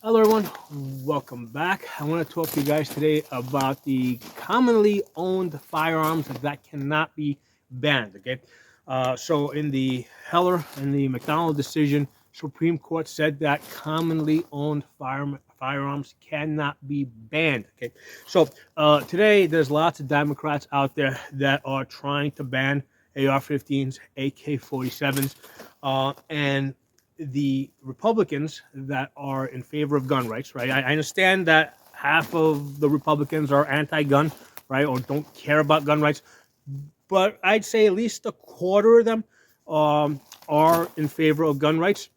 Hello, everyone. Welcome back. I want to talk to you guys today about the commonly owned firearms that cannot be banned. Okay, so in the Heller and the McDonald decision, Supreme Court said that commonly owned firearms cannot be banned. Okay, so today there's lots of Democrats out there that are trying to ban AR-15s, AK-47s, and the Republicans that are in favor of gun rights, right? I understand that half of the Republicans are anti-gun, right, or don't care about gun rights, but I'd say at least a quarter of them are in favor of gun rights.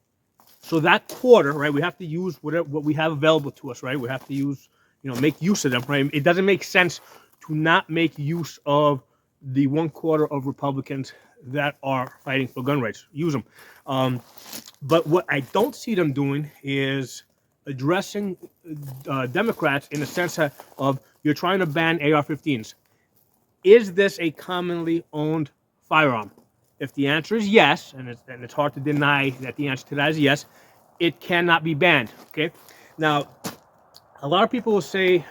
So that quarter, right, we have to use what we have available to us, right? We have to use, make use of them, right? It doesn't make sense to not make use of the one quarter of Republicans that are fighting for gun rights. Use them. But what I don't see them doing is addressing Democrats in the sense of you're trying to ban AR-15s. Is this a commonly owned firearm? If the answer is yes, and it's hard to deny that the answer to that is yes, it cannot be banned. Okay. Now, a lot of people will say,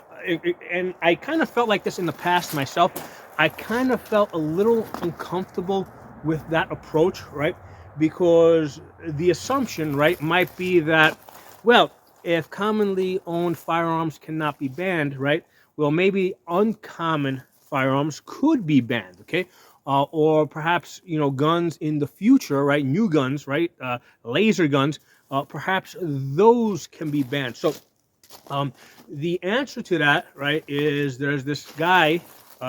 and I kind of felt like this in the past myself. I kind of felt a little uncomfortable with that approach, right? Because the assumption, right, might be that, well, if commonly owned firearms cannot be banned, right, well, maybe uncommon firearms could be banned, okay? Or perhaps, guns in the future, right, new guns, right, laser guns, perhaps those can be banned. So the answer to that, right, is there's this guy,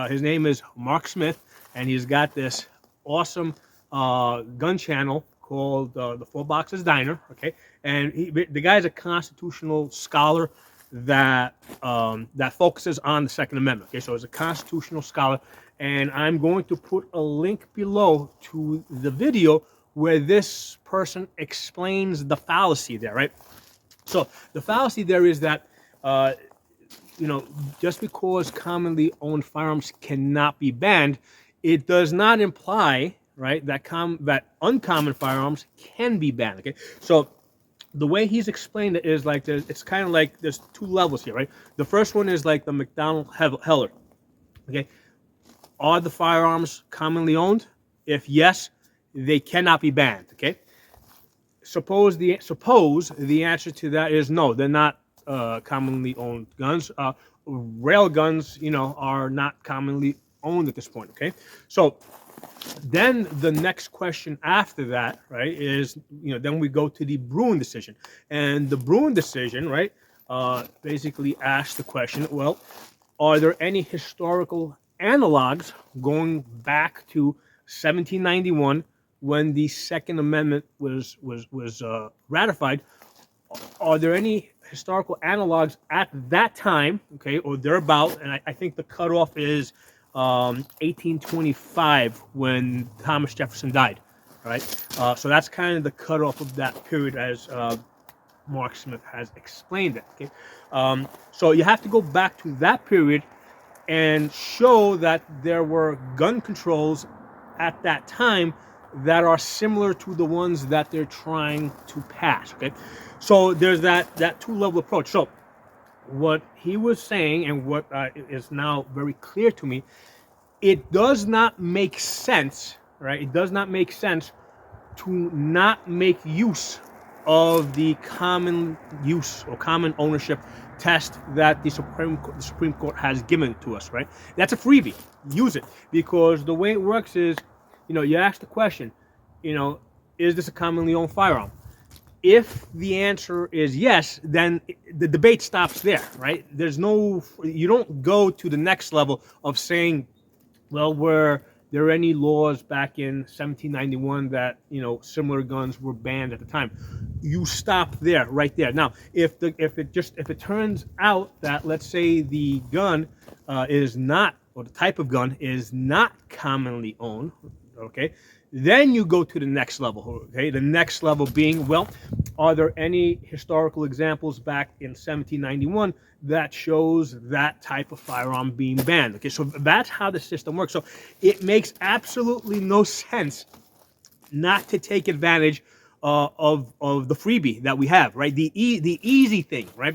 his name is Mark Smith, and he's got this awesome gun channel called the Four Boxes Diner, okay? And the guy's a constitutional scholar that that focuses on the Second Amendment, okay? So he's a constitutional scholar, and I'm going to put a link below to the video where this person explains the fallacy there, right? So the fallacy there is that, just because commonly owned firearms cannot be banned, it does not imply, right, that that uncommon firearms can be banned. Okay, so the way he's explained it is like it's kind of like there's two levels here, right? The first one is like the McDonald Heller. Okay, are the firearms commonly owned? If yes, they cannot be banned. Okay. Suppose the answer to that is no, they're not commonly owned guns. Rail guns, are not commonly owned at this point. Okay, so then the next question after that, right, is then we go to the Bruin decision, and the Bruin decision, right, basically asks the question: well, are there any historical analogs going back to 1791? When the Second Amendment was ratified, are there any historical analogs at that time, okay, or thereabout? And I think the cutoff is 1825 when Thomas Jefferson died. All right, so that's kind of the cutoff of that period, as Mark Smith has explained it. Okay, so you have to go back to that period and show that there were gun controls at that time that are similar to the ones that they're trying to pass. Okay, so there's that two-level approach. So what he was saying, and what is now very clear to me, it does not make sense, right? It does not make sense to not make use of the common use or common ownership test that the Supreme Court has given to us, right? That's a freebie. Use it, because the way it works is, you ask the question, is this a commonly owned firearm? If the answer is yes, then the debate stops there, right? You don't go to the next level of saying, well, were there any laws back in 1791 that, similar guns were banned at the time? You stop there, right there. Now, if it turns out that, let's say, the gun is not, or the type of gun is not commonly owned, okay, then you go to the next level. Okay, the next level being, well, are there any historical examples back in 1791 that shows that type of firearm being banned? Okay, so that's how the system works. So it makes absolutely no sense not to take advantage of the freebie that we have, right? The easy thing, right?